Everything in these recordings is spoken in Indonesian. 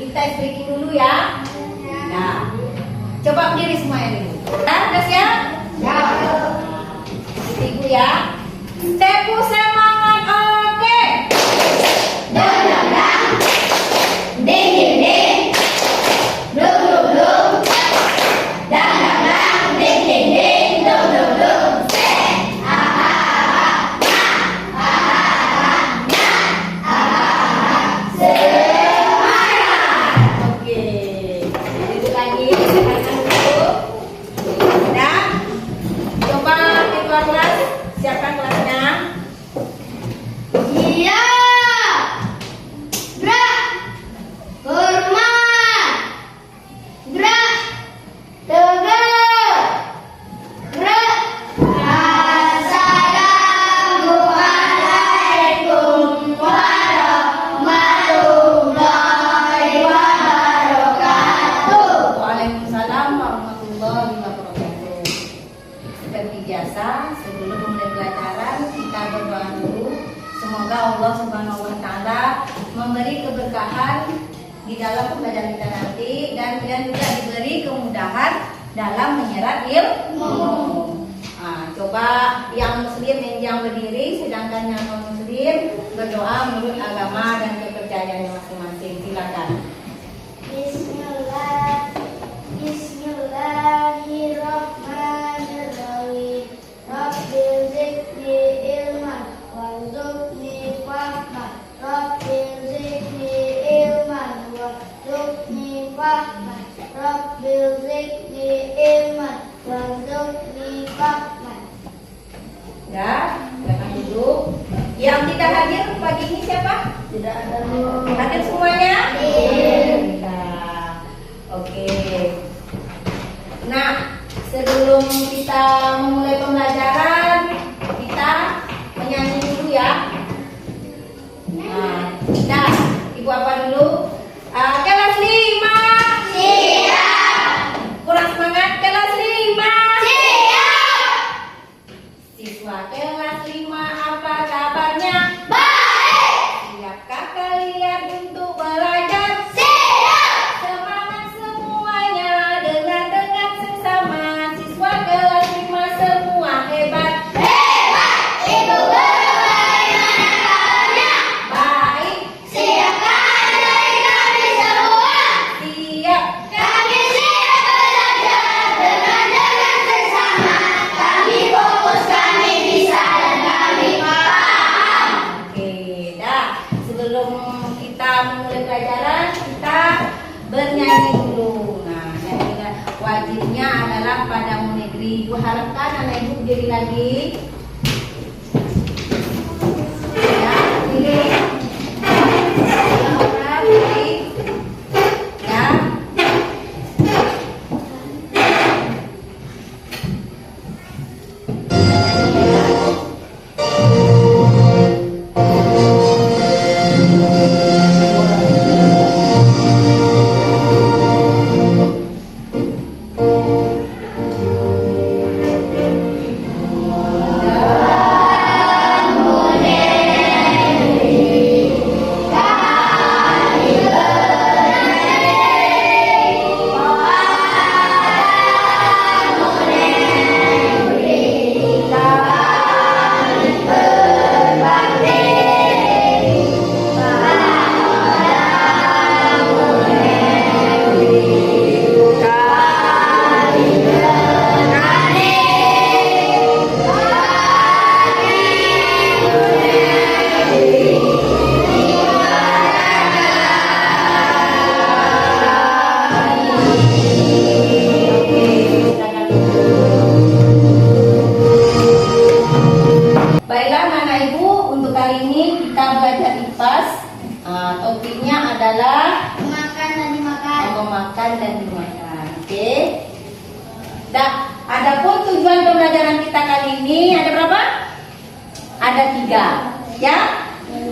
Kita speaking dulu ya. Nah, coba berdiri semuanya dulu. Nah, udah siap? Ya. Ibu ya. Tepu semangat, oke. Dong dong dong. Ding ding ding. Dum dum dum. Dang dang dang. Ding ding ding. Dum dum dum. Siapkan kelasnya. Iya. Gerak. Hormat. Gerak. Tegak. Gerak. Assalamualaikum warahmatullahi wabarakatuh. Waalaikumsalam warahmatullahi wabarakatuh. Seperti biasa, sebelum mulai pelajaran kita berdoa dulu. Semoga Allah Subhanahu wa taala memberi keberkahan di dalam pembelajaran kita nanti dan juga diberi kemudahan dalam menyerap ilmu. Nah, coba yang muslim yang berdiri, sedangkan yang non muslim berdoa menurut agama dan kepercayaannya masing-masing. Silakan. Bismillahirrahmanirrahim. Rabbil zidni ilman warzuqni fahman. Rabbil zidni ilman warzuqni fahman. Rabbil zidni ilman warzuqni fahman. Ya, silakan duduk. Yang tidak hadir pagi ini siapa? Tidak ada. Hadir semuanya? Hadir. Oke. Nah, sebelum kita memulai pembelajaran, kita menyanyi dulu ya. Nah, Ibu apa dulu? Kelas 5. Siap. Kurang semangat, kelas 5. Siap. Siswa kelas 5, apa kabarnya? Baik. Siapkah kalian untuk belajar? Siap. Semangat semuanya, dengar sesama. Siswa kelas 5 semua hebat. Hebat. Ibu guru bagaimana kabarnya? Baik. Siapkah dari kami semua? Siap. Kami siap belajar dengan bersama. Kami fokus, kami bisa dan kami paham. Oke, dah. Sebelum kita memulai pelajaran, kita bernyanyi dulu. Nah, nyanyi wajibnya adalah pada negeri. Ibu harapkan anak ibu berdiri lagi. Ya, berdiri. Ya, berdiri. Ya. Baiklah anak ibu, untuk kali ini kita belajar IPAS. Topiknya adalah Makan dan dimakan. memakan dan dimakan. Oke. Dah, adapun tujuan pembelajaran kita kali ini ada berapa? Ada 3. Ya?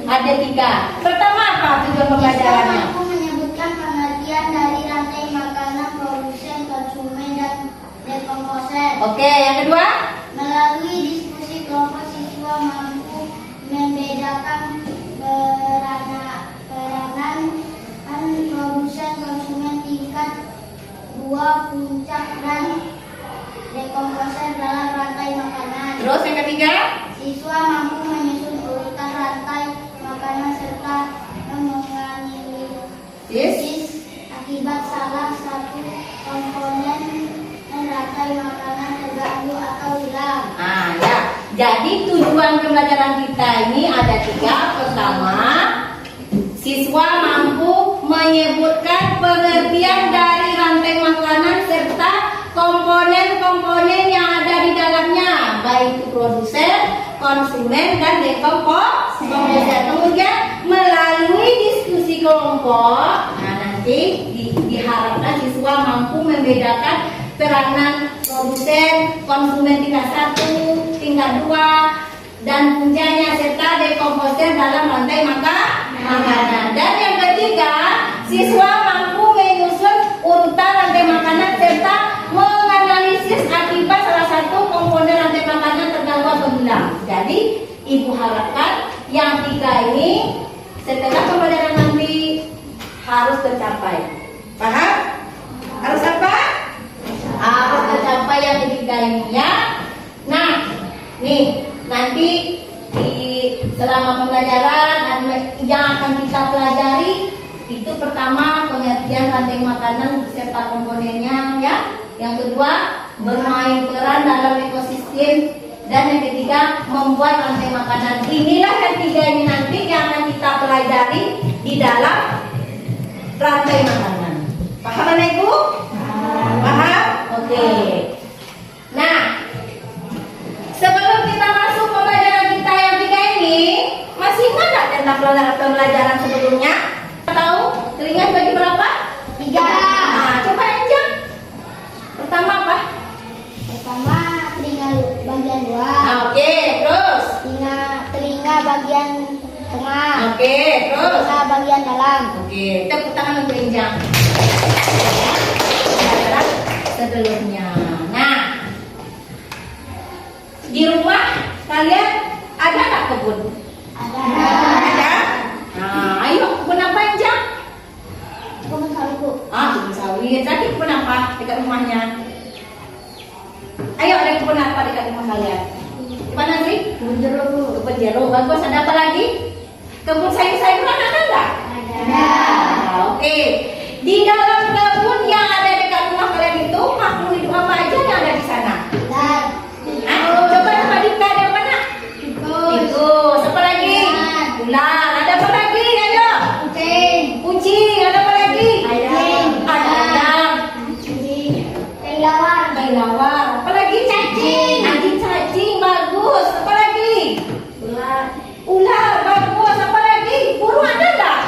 Ada 3. Pertama apa tujuan pembelajarannya? Aku menyebutkan pengertian dari rantai makanan, produsen, konsumen, dan dekomposer. Oke, yang kedua? Melalui diskusi kelompok, siswa mampu membedakan peranan produsen kedua, puncak dan dekomposer dalam rantai makanan. Terus yang ketiga, Siswa mampu menyusun urutan rantai makanan serta menganalisis akibat salah satu komponen rantai makanan terganggu atau hilang. ya. Jadi tujuan pembelajaran kita ini ada 3. Pertama, siswa mampu menyebutkan pengertian dari rantai makanan serta komponen-komponen yang ada di dalamnya, baik itu produsen, konsumen, dan dekomposer. Kemudian melalui diskusi kelompok, nanti diharapkan siswa mampu membedakan peranan produsen, konsumen tingkat 1, tingkat 2, dan puncaknya serta dekomposer dalam rantai makanan. Dan yang ketiga, siswa mampu menyusun urutan rantai makanan serta menganalisis akibat salah satu komponen rantai makanan terganggu atau hilang. Jadi ibu harapkan yang 3 ini setelah pembelajaran nanti harus tercapai. Paham? Harus apa? Harus tercapai yang 3 ini ya. Nah, nih nanti selama pembelajaran yang akan kita pelajari itu pertama pengertian rantai makanan serta komponennya ya. Yang kedua, bermain peran dalam ekosistem, dan yang ketiga, membuat rantai makanan. Inilah yang 3 ini nanti yang akan kita pelajari di dalam rantai makanan. Paham anak ibu? Paham? Oke. Nah, sebelum kita masuk pembelajaran kita yang 3 ini, masih ingat nggak tentang pembelajaran sebelumnya? Tahu? Teringat bagi berapa? 3. Nah, coba aja. Pertama apa? Pertama, telinga bagian luar. Oke, terus? Telinga bagian tengah. Oke, terus? Telinga bagian dalam. Oke, tepuk tangan untuk Injang. Pembelajaran sebelumnya. Nah, di rumah kalian ada nggak kebun? Ada. Ada? Nah, ayo kebun apa Injang? Kebun sawit, Bu. Kebun sawit. Tadi kebun apa dekat rumahnya? Ayo, ada kebun apa dekat rumah kalian? Di mana sih? Kebun jeruk, Bu. Kebun jeruk. Bagus. Ada apa lagi? Kebun sayur-sayuran ada nggak? Ada. Nah, oke. Di dalam kebun yang ada dekat rumah kalian itu makhluk hidup apa aja yang ada di sana? Dan Coba Dika, ada apa nak? Tikus. Apa lagi? Ular. Ada apa lagi? Ayo. Kucing. Ada apa lagi? Ayam. Ada ayam. Kelelawar. Apa lagi? Cacing. Cacing. Bagus. Apa lagi? Ular. Bagus. Apa lagi? Burung ada nggak?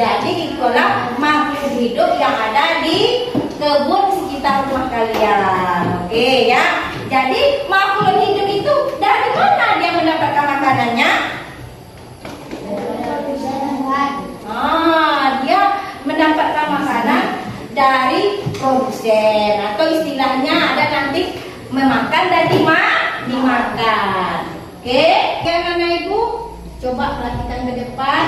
Jadi itulah makhluk hidup yang ada di kebun sekitar rumah kalian. Oke ya. Jadi makhluk hidup itu dari mana dia mendapatkan makanannya? Dia mendapatkan makanan dari produsen, atau istilahnya ada nanti memakan dan dimakan. Oke, anak ibu, coba perhatikan ke depan.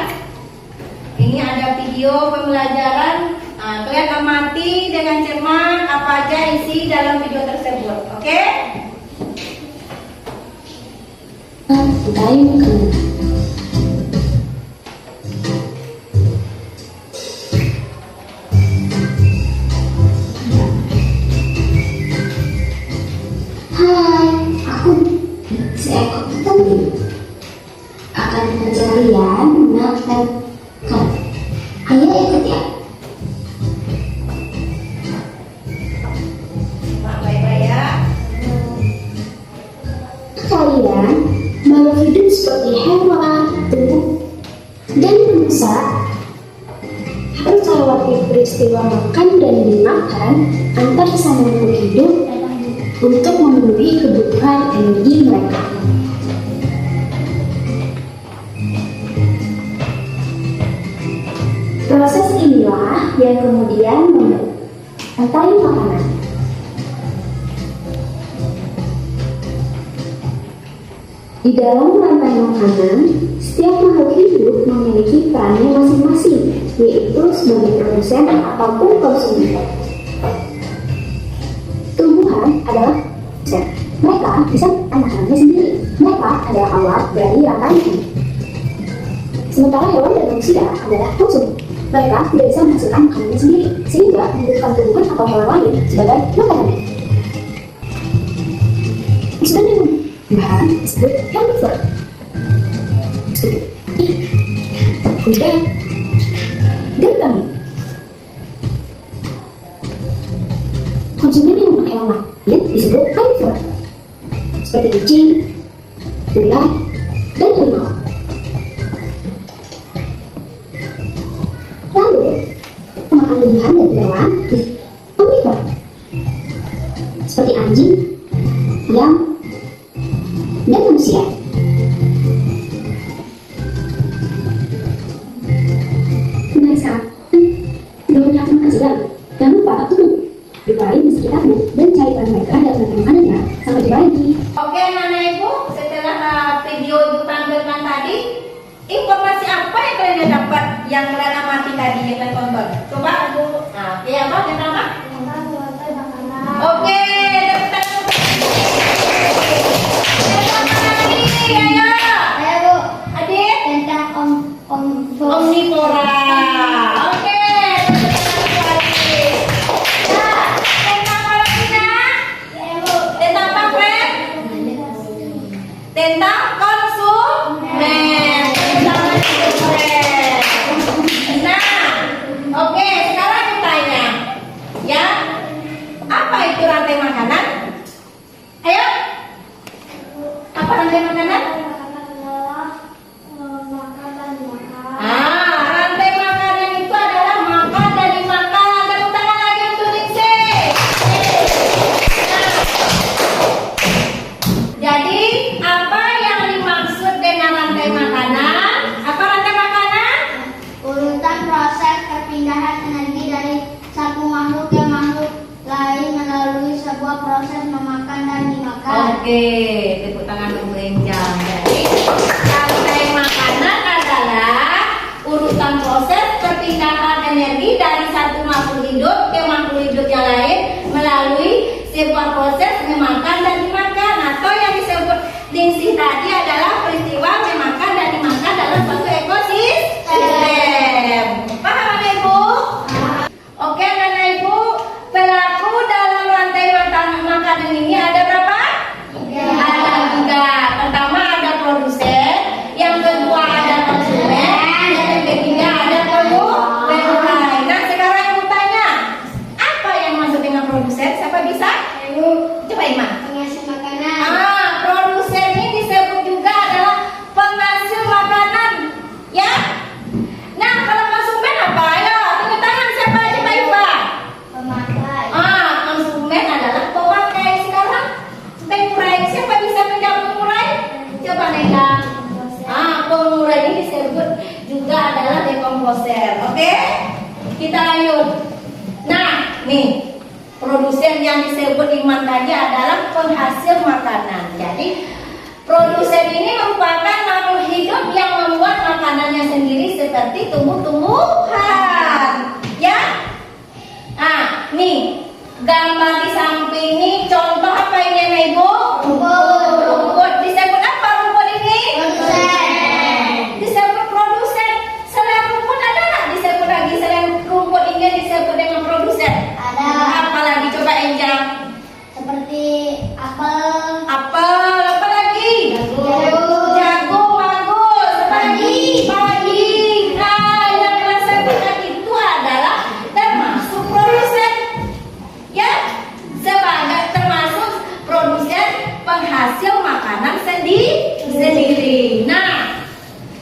Ini ada video pembelajaran. Kalian amati dengan cermat apa aja isi dalam video tersebut. Oke? Hai, aku seekor penyu. Akan pencarian makan. Ayo ikut ya. Baik-baik ya. Kalian mau hidup seperti hewan, tumbuh, dan manusia. Harus lewati peristiwa makan dan dimakan antar sesama makhluk hidup untuk memenuhi kebutuhan energi mereka. Proses inilah yang kemudian membentuk rantai makanan. Di dalam rantai makanan, setiap makhluk hidup memiliki perannya masing-masing. yaitu sebagai produsen ataupun konsumen. Tumbuhan adalah produsen. Mereka bisa makanannya sendiri. Mereka adalah awal dari rantai hidup. Sementara hewan dan manusia adalah konsumen. Mereka tidak bisa menghasilkan makanannya sendiri, sehingga membutuhkan tumbuhan atau hewan lain sebagai makanan. Konsumen bahan disebut herbivore. Kuda dan kambing. Konsumen yang memakai hewan lain disebut herbivore, seperti kucing, ular, dan harimau. Lalu, pemakan lebihan dari hewan disebut omnivore, seperti anjing, ayam, dan manusia. Mari sekarang, sudah banyak makan siang. Jangan lupa tunggu, berbaring di sekitarmu dan cari bahan mereka dan makanannya. Sampai jumpa lagi. Oke, anak-anak ibu, setelah video ibu tampilkan tadi, informasi apa yang kalian dapat yang kalian amati tadi yang kalian tonton? Coba ibu, nah, oke apa yang pertama? Oke, tepuk tangan. Ayo, Ayo Bu, adik. tentang Omnivora. Oke, nah, tentang apa lagi nak? Tentang apa, Fred? Tentang konsumen. Tentang konsumen. Nah, oke, sekarang aku tanya, ya, apa itu rantai makanan? Ayo, apa rantai makanan? Rantai makanan itu adalah makan dan dimakan. Tepuk tangan lagi untuk Ningsi. Nah, jadi apa yang dimaksud dengan rantai makanan? Apa rantai makanan? Urutan proses perpindahan energi dari satu makhluk ke makhluk lain melalui sebuah proses memakan dan dimakan. Oke, tepuk tangan untuk Enjang. Jadi rantai makanan adalah urutan proses perpindahan energi dari satu makhluk hidup ke makhluk hidup yang lain melalui sebuah proses memakan dan dimakan, atau yang disebut Ningsih tadi adalah peristiwa memakan dan dimakan dalam suatu ekosistem. Paham anak ibu? Oke anak ibu, pelaku dalam rantai makanan ini ada berapa? Ada 3. Pertama ada produsen, yang kedua ada konsumen, yang ketiga ada pemakai. Nah sekarang aku tanya, apa yang maksud dengan produsen? Siapa bisa? Coba Iman. Penghasil makanan. Produsen ini disebut juga adalah penghasil makanan, ya. Nah kalau konsumen apa? Ayo tepuk tangan, siapa aja Pak Iva? Pemakai. Konsumen adalah pemakai. Sekarang pengurai, siapa bisa menjawab pengurai? Coba Nega. Pengurai ini disebut juga adalah dekomposer. Oke? Kita lanjut. Nah, nih produsen yang disebut Iman tadi adalah penghasil makanan. Jadi produsen ini merupakan makhluk hidup yang membuat makanannya sendiri seperti tumbuh-tumbuhan. Ya? Nih gambar di samping ini contoh apa ini Anak Ibu? Rumput. Disebut apa rumput ini? Produsen. Disebut produsen. Selain rumput ada nggak disebut lagi selain rumput ini disebut dengan produsen? Ada. Apalagi coba Enjang? Seperti apel, Apel, apa lagi? Jagung. Jagung, bagus. Apa lagi? Padi. Yang kelas satu tadi itu adalah termasuk produsen. Ya, sebagai termasuk produsen penghasil makanan sendiri. Nah,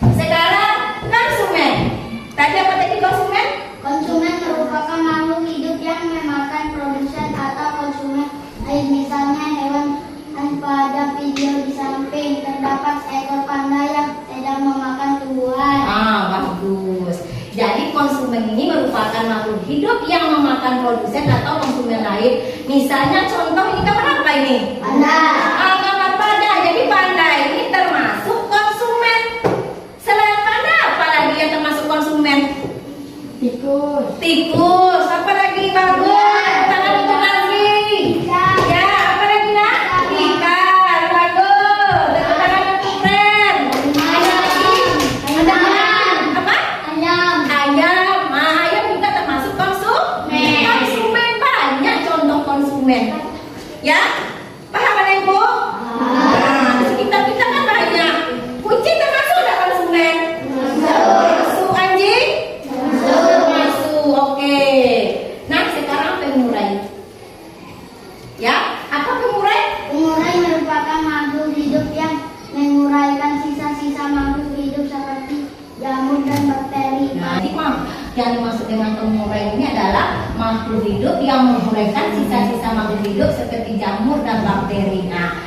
sekarang konsumen. Tadi apa tadi konsumen? konsumen merupakan makhluk hidup yang memakan produsen atau konsumen lain. Misalnya hewan pada video di samping terdapat seekor panda yang sedang memakan tumbuhan. Bagus. Jadi konsumen ini merupakan makhluk hidup yang memakan produsen atau konsumen lain. Misalnya contoh ini gambar apa ini? Panda. Gambar panda. Jadi panda ini termasuk konsumen. Selain panda, apa lagi yang termasuk konsumen? Tikus. Apa lagi? Bagus. Tangan untuk lagi. Ya, apa lagi nak? Ikan. Bagus. Tepuk tangan untuk Ren. Ada lagi? Ada apa? Ayam. Ah, ayam juga termasuk konsumen. Konsumen banyak contoh konsumen. Ya, paham kan Ibu? Nah, di sekitar kita kan banyak. Kucing termasuk nggak konsumen? Masuk. Anjing? Masuk. Oke. Nah, sekarang pengurai. Ya, apa pengurai? Pengurai merupakan makhluk hidup yang menguraikan sisa-sisa makhluk hidup seperti jamur dan bakteri. Nah, yang dimaksud dengan pengurai ini adalah makhluk hidup yang menguraikan sisa-sisa makhluk hidup seperti jamur dan bakteri. Nah,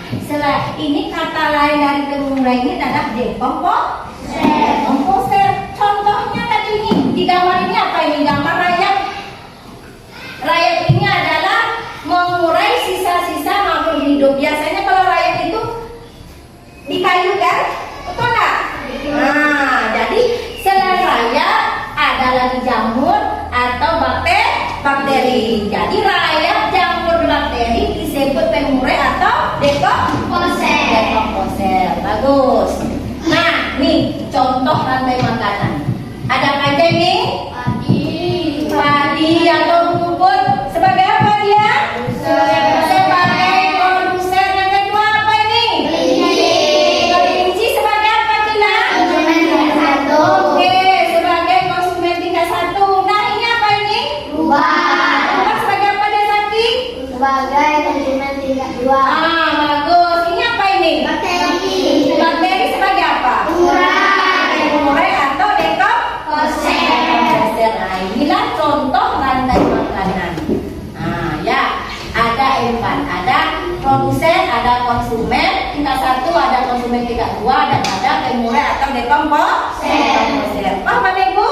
ini kata lain dari pengurai ini adalah dekomposer. Komposer. Contohnya tadi ini di gambar ini apa ini? Gambar rayap. Rayap ini adalah mengurai sisa-sisa makhluk hidup. Biasanya kalau rayap itu di kayu kan? Betul nggak? Nah, jadi selain rayap ada lagi jamur atau bakteri. Jadi rayap, jamur, bakteri disebut pengurai atau dekomposer. Bagus. Nah, nih contoh rantai makanan. Ada apa aja nih? Padi atau rumput. Sebagai apa dia? Sebagai produsen. Yang kedua apa ini? Kelinci sebagai apa Tina? Oke, sebagai konsumen tingkat 1. Nah, ini apa ini? Rubah sebagai apa dia Sakti? Sebagai konsumen tingkat 2. Ah, bagus. Ini apa ini? Bakteri sebagai apa? Pengurai atau dekomposer. Nah, inilah contoh rantai makanan. Nah, ya, ada 4. Ada produsen, ada konsumen tingkat 1, ada konsumen tingkat 2, dan ada pengurai atau dekomposer. Paham Ibu?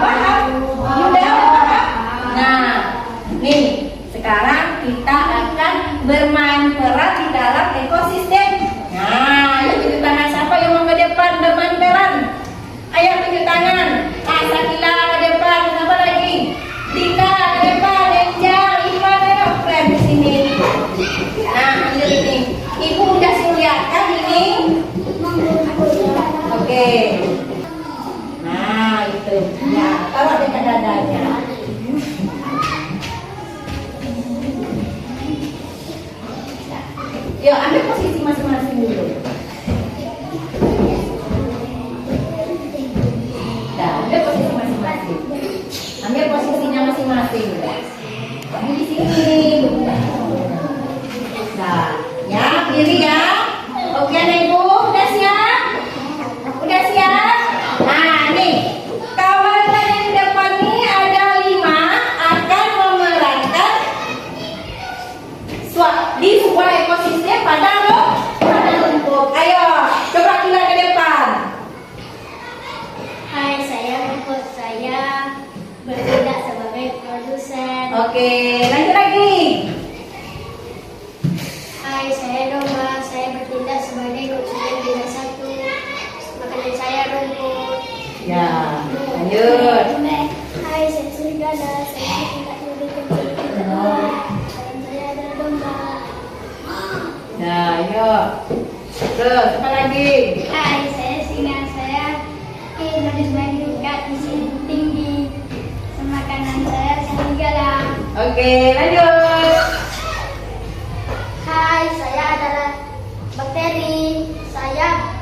Paham? Sudah paham? Nah, nih sekarang kita akan bermain peran di dalam ekosistem. Nah, yuk tunjuk tangan siapa yang mau ke depan bermain peran? Ayo tunjuk tangan. Sakila ke depan, siapa lagi? Dika ke depan, Enjang, Ivan, ayo friend di sini. Nah, ini Ibu udah lihat kan ini? Oke. Nah, itu. Ya, taruh dekat dadanya. Yuk, ambil posisi masing-masing dulu. Nah, ambil posisi masing-masing. Ambil posisinya masing-masing. Ini di sini. Nah, ya, kiri ya. Oke, Ibu, udah siap? Udah siap? Nah, nih. Kawan yang di depan ini ada 5 akan memerankan di sebuah ekosistem pada rumput. Ayo, coba kita ke depan. Hai, saya Rumput. Saya bertindak sebagai produsen. Oke, lanjut lagi. Hai, saya Domba. Saya bertindak sebagai konsumen tingkat 1. Makanan saya rumput. Ya, lanjut. Hai, saya Serigala. Saya bertindak sebagai konsumen tingkat 2. Makanan saya adalah domba. Nah, ayo. Terus, apa lagi? Hai, saya Singa. Saya harus menunjukkan isi tinggi. Makanan saya serigala. Oke, lanjut. Hai, saya adalah bakteri. Saya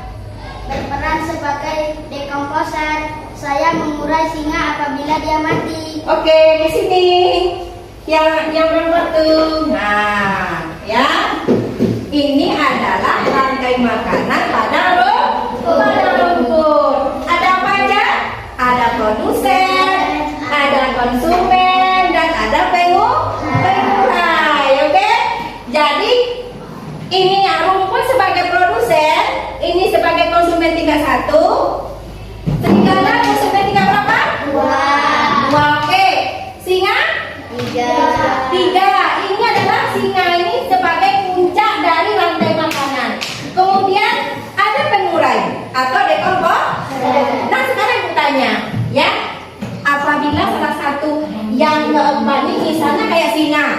berperan sebagai dekomposer. Saya mengurai singa apabila dia mati. Oke, di sini. Yang berbatu. Nah, ya. Ini adalah rantai makanan pada rumput. Ada apa aja? Ada produsen, ada konsumen, dan ada pengurai. Oke? Jadi ini rumput sebagai produsen, ini sebagai konsumen tingkat 1. Serigala konsumen tingkat berapa? 2. Oke. Singa? 3. Ini adalah singa ini sebagai puncak dari rantai makanan. Kemudian ada pengurai atau dekomposer. Nah, sekarang aku tanya, ya, apabila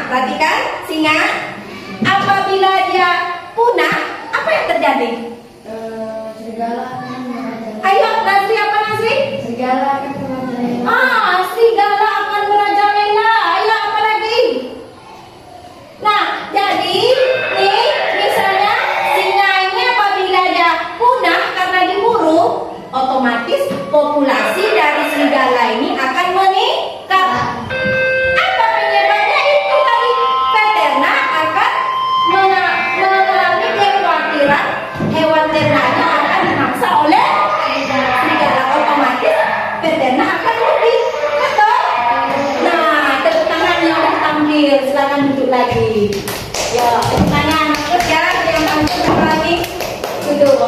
perhatikan singa. Apabila dia punah, apa yang terjadi? Serigala akan merajalela. Ayo, Nasri apa Nasri? Serigala akan merajalela. Serigala akan merajalela. Ayo, apa lagi? Nah, jadi nih misalnya singa ini apabila dia punah karena diburu, otomatis populasi dari serigala ini akan meningkat. Apa penyebabnya? Itu tadi peternak akan mengalami kekhawatiran hewan ternaknya akan dimangsa oleh serigala, otomatis peternak akan rugi. Betul? Nah, tepuk tangan yang udah tampil, silakan duduk lagi. Ya, tepuk tangan terus ya, yang tampil lagi duduk.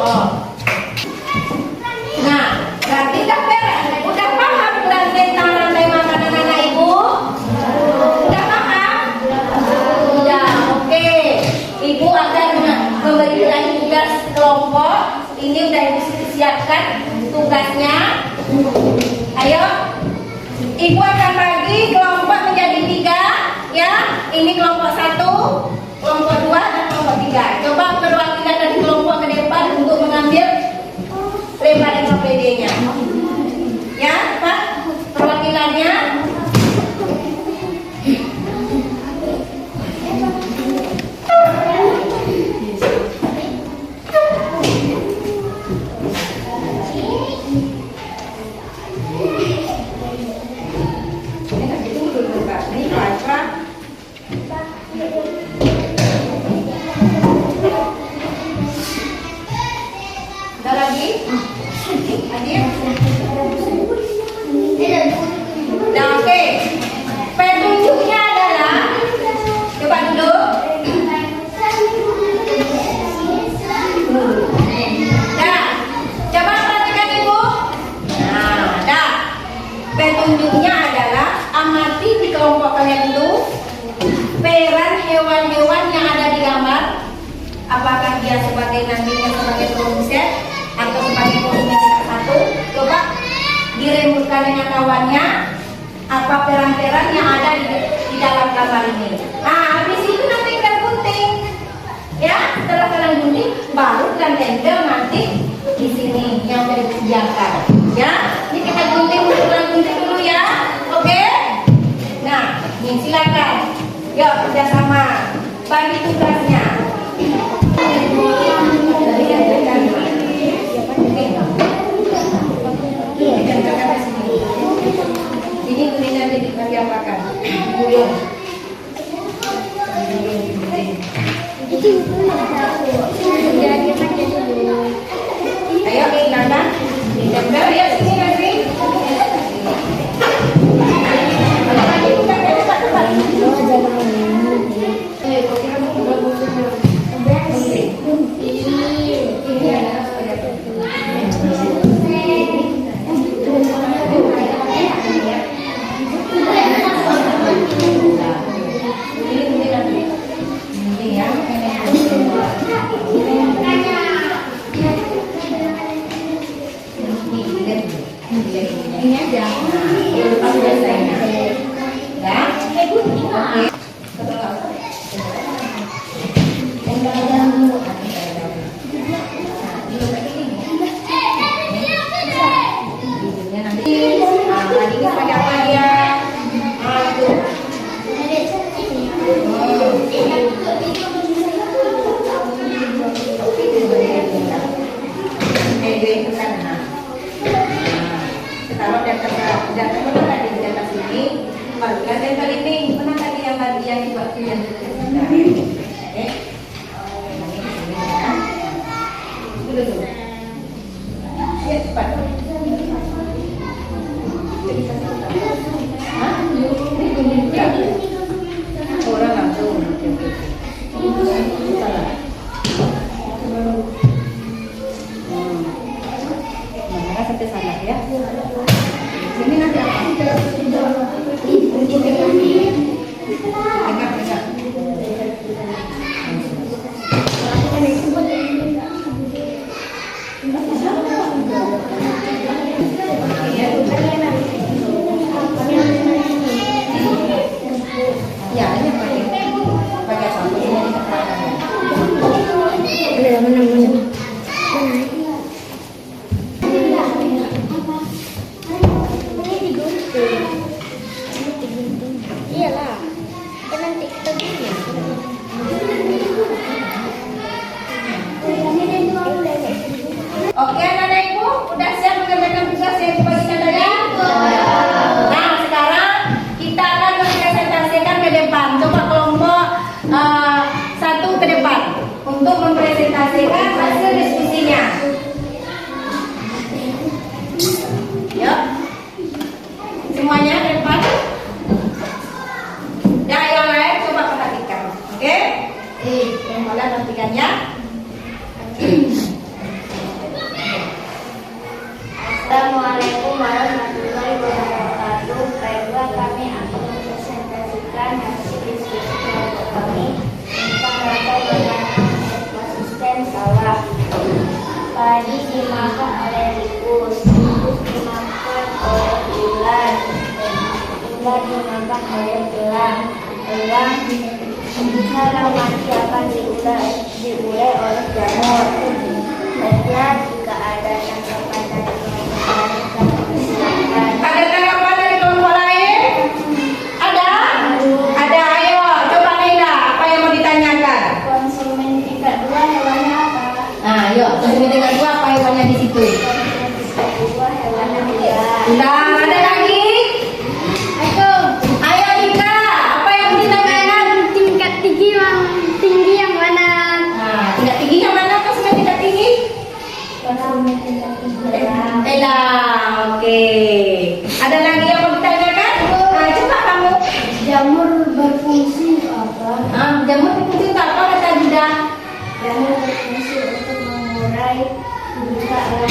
Nah, berarti udah paham kan tentang rantai makanan anak ibu? Udah paham? Udah, oke. Ibu akan memberikan tugas kelompok. Ini udah ibu siapkan tugasnya. Ayo, ibu akan bagi kelompok menjadi 3, ya. Ini kelompok 1, kelompok 2, dan kelompok 3. Coba perwakilan dari kelompok ke depan untuk mengambil lembar NKPD-nya. Ya, Pak, perwakilannya. Ini Pak. Ada lagi? Hadir? Nah, oke. Petunjuknya adalah, coba dulu. Dah. Coba perhatikan ibu. Nah, dah. Petunjuknya adalah amati di kelompok kalian itu peran hewan-hewan yang ada di gambar. Apakah dia sebagai nantinya sebagai produsen atau sebagai konsumen tingkat 1? Coba dirembutkan dengan kawannya apa peran-peran yang ada di dalam gambar ini. Nah, habis itu nanti kita gunting. Ya, setelah kalian gunting, baru kalian tempel nanti di sini yang sudah disediakan. Ya, ini kita gunting dulu ya. Oke? Nah, ini silakan. Yuk, kerjasama. Bagi tugasnya. Ini kuningan jadi diapakan? Gulung. Ayo, silakan. Ditempel ya sini lagi. Ini aja. Lepas biasanya. Ya. Taruh di atas sini, bagian tempel ini. Mana tadi yang dibuat yang oke. Dulu. Ya, cepat. Hah? Ini orang langsung. untuk mempresentasikan hasil diskusinya. Yuk, semuanya ke depan. Yang lain coba perhatikan, oke? Yang kalian perhatikan ya. Assalamualaikum warahmatullahi wabarakatuh. Kedua kami akan mempresentasikan hasil diskusi kelompok kami tentang rantai makanan ekosistem sawah. Padi dimakan oleh tikus, tikus dimakan oleh ular, ular dimakan oleh elang, elang secara mati akan diulai oleh jamur. Setelah jika ada tanggapan dari Ada tanggapan dari kelompok lain? Ada? Ada, ayo coba Naila, apa yang mau ditanyakan? konsumen tingkat 2 hewannya apa? Nah, yuk, konsumen tingkat 2 apa hewannya di situ? Konsumen tingkat 2 hewannya ular. Udah, ada lagi? Ayo Ika, apa yang mau ditanyakan? Tingkat tinggi yang mana? Nah, tingkat tinggi yang mana konsumen tingkat tinggi? Konsumen tingkat tinggi. Elah, oke. Ada lagi yang mau ditanyakan? Nah, coba kamu. Jamur berfungsi apa? Jamur berfungsi untuk apa kata Juda? Jamur berfungsi untuk mengurai kebutaan.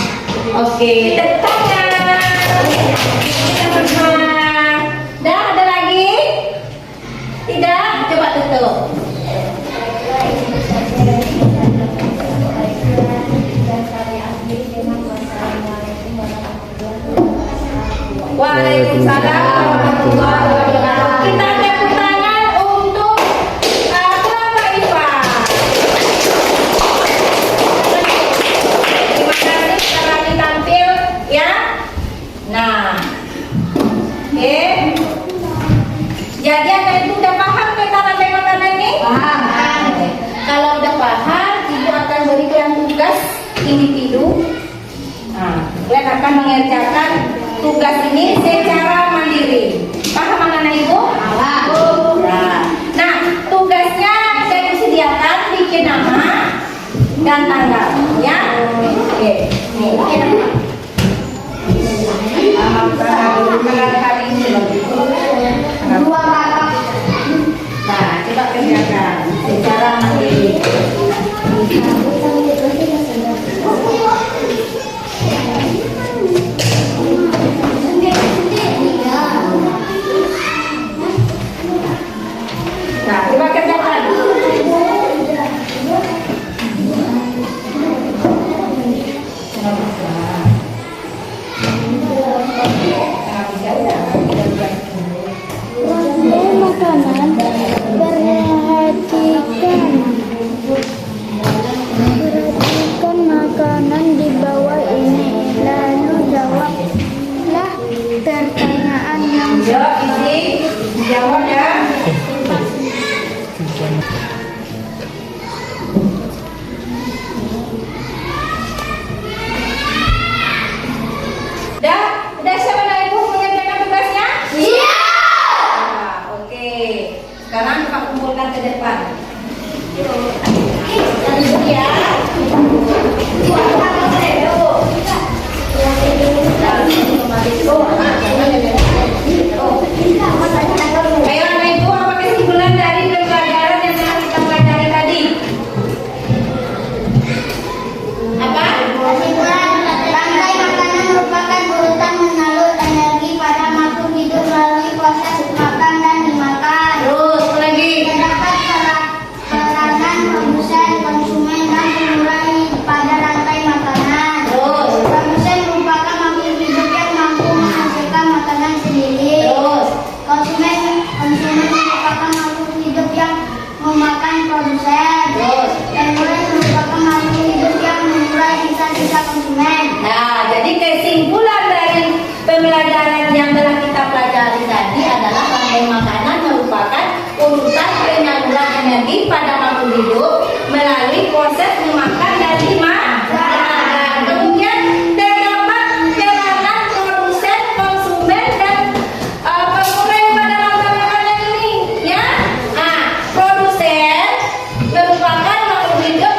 Oke, tepuk tangan. Kita bersemangat. Dah, ada lagi? Tidak? Coba tutup. Waalaikumsalam warahmatullahi wabarakatuh. Kita tepuk tangan untuk Bapak Iva. Terima kasih telah ditampil ya. Nah, oke. Jadi anak itu udah paham tentang rantai makanan ini? Paham. Kalau udah paham, ibu akan berikan tugas individu. Nah, kalian akan mengerjakan tugas ini secara mandiri. Paham anak-anak ibu? Paham. Nah, tugasnya saya disediakan bikin nama dan tanggal, ya. Oke. Nih, bikin nama. Kali ini Dua kakak. Nah, coba kerjakan secara mandiri. Nah, coba kerjakan. Makanan perhatikan makanan di bawah ini, lalu jawablah pertanyaan yang Yuk, isi jawab ya. Udah siapa dari ibu mengerjakan tugasnya? Iya. Oke. Sekarang kita kumpulkan ke depan. Dan ibu ya. Ayo anak ibu, apa kesimpulan dari pembelajaran yang telah kita pelajari tadi? Apa? rantai makanan merupakan urutan mengalur energi pada makhluk hidup melalui proses makan dan dimakan. Terus lagi. Terdapat peranan produsen, konsumen, dan pengurai pada rantai makanan. Terus. Produsen merupakan makhluk hidup yang mampu menghasilkan makanan sendiri. Terus. Konsumen merupakan makhluk hidup yang memakan produsen. Terus. Pengurai merupakan makhluk hidup yang mengurai sisa-sisa konsumen. Nah, jadi kesimpulan dari pembelajaran yang telah kita pelajari tadi adalah rantai makanan merupakan urutan penyaluran energi pada makhluk hidup melalui proses memakan dan dimakan. Kemudian terdapat peranan produsen, konsumen, dan pengurai pada rantai makanan ini, ya. Nah, produsen merupakan makhluk hidup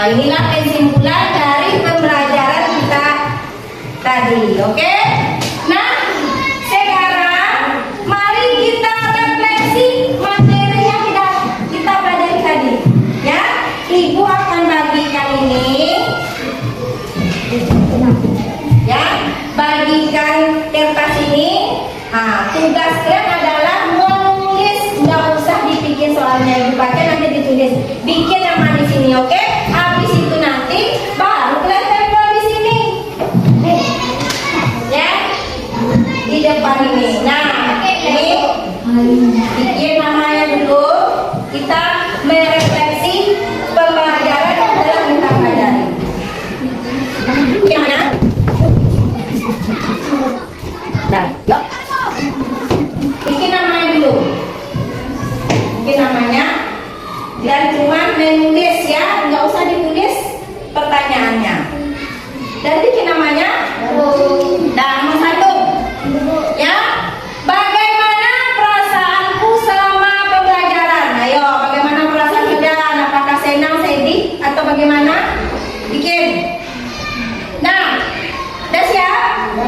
Nah, inilah kesimpulan dari pembelajaran kita tadi, oke? Nah, sekarang mari kita refleksi materi yang kita pelajari tadi. Ya, Ibu akan bagikan ini. Ya, bagikan kertas ini. Nah, tugas kalian adalah menulis, nggak usah dibikin soalnya Ibu baca nanti ditulis. Bikin nama di sini, oke? Habis itu nanti baru kalian tempel di sini. Ya, di depan ini. Nah, ini bikin namanya dulu. Kita merefleksi pembelajaran yang telah kita pelajari. Gimana? Nah, yuk. Bikin namanya dulu. Bikin namanya. Dan cuma menulis ya, nggak usah ditulis pertanyaannya. Dan bikin namanya. Dan nomor 1. Ya, bagaimana perasaanku selama pembelajaran? Ayo, bagaimana perasaan kalian? Apakah senang, sedih, atau bagaimana? Bikin. Nah, udah siap?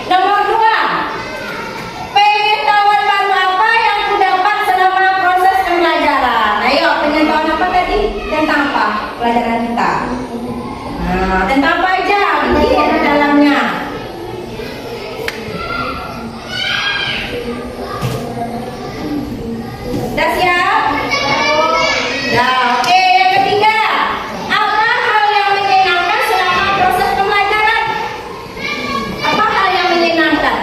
Nomor 2. Pengetahuan baru apa yang kudapat selama proses pembelajaran? Ayo, pengetahuan apa tadi? Tentang apa pelajaran kita? Nah, tentang apa aja? Bikin di dalamnya. Udah siap? Nah, oke. Yang ketiga, apa hal yang menyenangkan selama proses pembelajaran? Apa hal yang menyenangkan?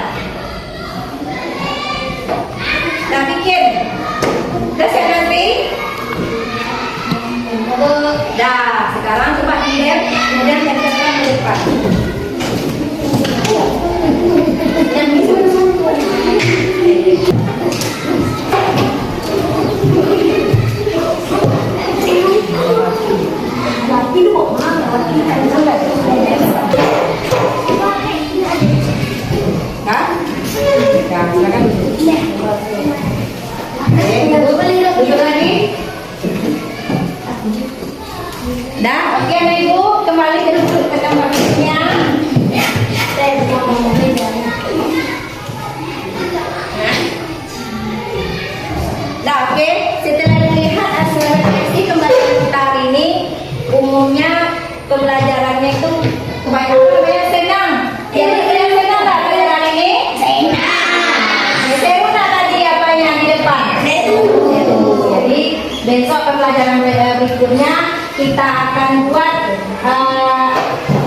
Nah, bikin. Udah siap nanti? Dah, sekarang coba dilihat, kemudian tempelkan ke depan. Yang itu. Hah? Ya, silakan duduk. Duduk lagi. Dah, oke anak ibu, kembali ke duduk ke tempat duduknya. Nah, oke, setelah dilihat hasil refleksi pembelajaran kita hari ini, umumnya pembelajarannya itu kebanyakan senang. Jadi kalian senang nggak pelajaran ini? Senang. Seru nggak tadi apa yang di depan? Seru. Jadi besok pembelajaran berikutnya kita akan buat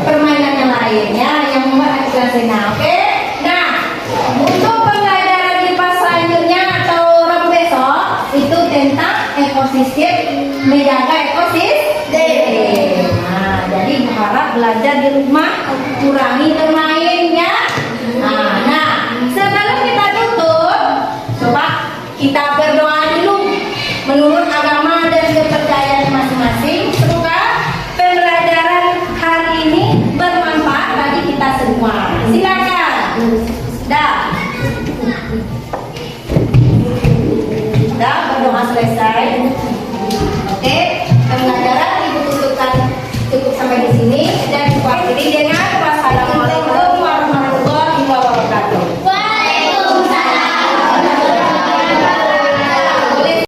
permainan yang lainnya yang membuat kita senang. Oke? Nah, untuk pembelajaran IPA selanjutnya atau orang besok itu tentang ekosistem, menjaga ekosistem. Nah, jadi harap belajar di rumah, kurangi bermain ya. Nah, sebelum kita tutup, coba kita berdoa dulu menurut agama dan kepercayaan masing-masing. Semoga pembelajaran hari ini bermanfaat bagi kita semua. Silakan. Dah. Dah, berdoa selesai. Oke, pembelajaran ibu tutupkan cukup sampai di sini dan akhiri dengan